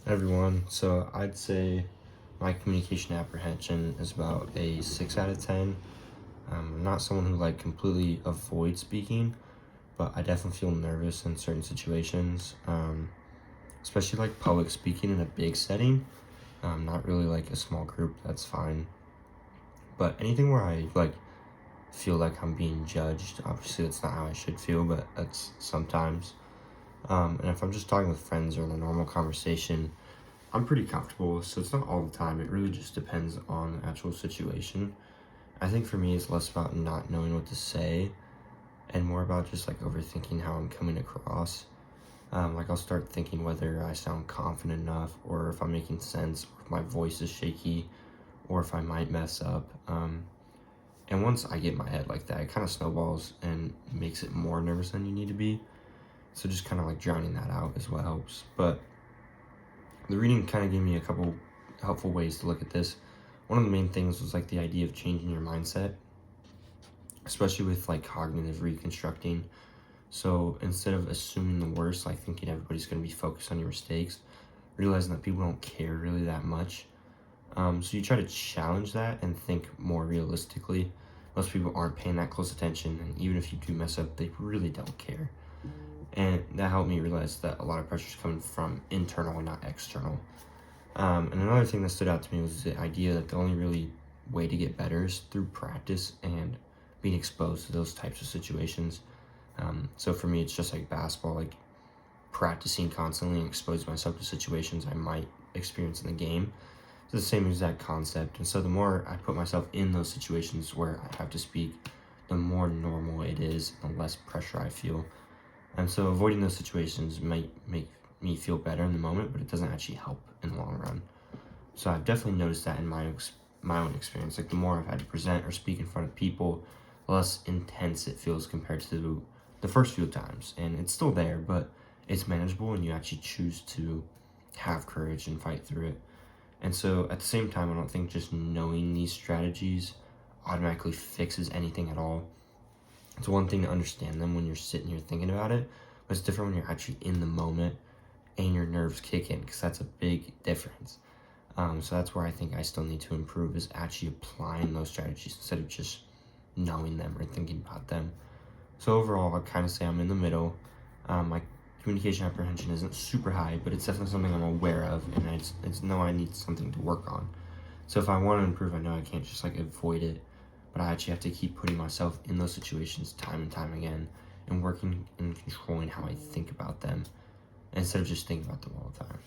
Everyone. So I'd say my communication apprehension is about a 6 out of 10. I'm not someone who like completely avoids speaking, but I definitely feel nervous in certain situations, especially like public speaking in a big setting. Not really like a small group, that's fine. But anything where I like feel like I'm being judged, obviously that's not how I should feel, but that's sometimes. And if I'm just talking with friends or in a normal conversation, I'm pretty comfortable, so it's not all the time. It really just depends on the actual situation. I think for me, it's less about not knowing what to say and more about just like overthinking how I'm coming across. Like I'll start thinking whether I sound confident enough, or if I'm making sense, or if my voice is shaky, or if I might mess up. And once I get in my head like that, it kind of snowballs and makes it more nervous than you need to be. So just kind of like drowning that out is what helps. But the reading kind of gave me a couple helpful ways to look at this. One of the main things was like the idea of changing your mindset, especially with like cognitive reconstructing. So instead of assuming the worst, like thinking everybody's going to be focused on your mistakes, realizing that people don't care really that much. So you try to challenge that and think more realistically. Most people aren't paying that close attention, and even if you do mess up, they really don't care. And that helped me realize that a lot of pressure is coming from internal and not external. And another thing that stood out to me was the idea that the only really way to get better is through practice and being exposed to those types of situations. So for me, it's just like basketball, like practicing constantly and exposing myself to situations I might experience in the game. It's the same exact concept. And so the more I put myself in those situations where I have to speak, the more normal it is, the less pressure I feel. And so avoiding those situations might make me feel better in the moment, but it doesn't actually help in the long run. So I've definitely noticed that in my own experience. Like the more I've had to present or speak in front of people, the less intense it feels compared to the first few times. And it's still there, but it's manageable, and you actually choose to have courage and fight through it. And so at the same time, I don't think just knowing these strategies automatically fixes anything at all. It's one thing to understand them when you're sitting here thinking about it, but it's different when you're actually in the moment and your nerves kick in, because that's a big difference. So that's where I think I still need to improve, is actually applying those strategies instead of just knowing them or thinking about them. So overall, I kind of say I'm in the middle. My communication apprehension isn't super high, but it's definitely something I'm aware of, and it's know I need something to work on. So if I want to improve, I know I can't just like avoid it, but I actually have to keep putting myself in those situations time and time again, and working and controlling how I think about them instead of just thinking about them all the time.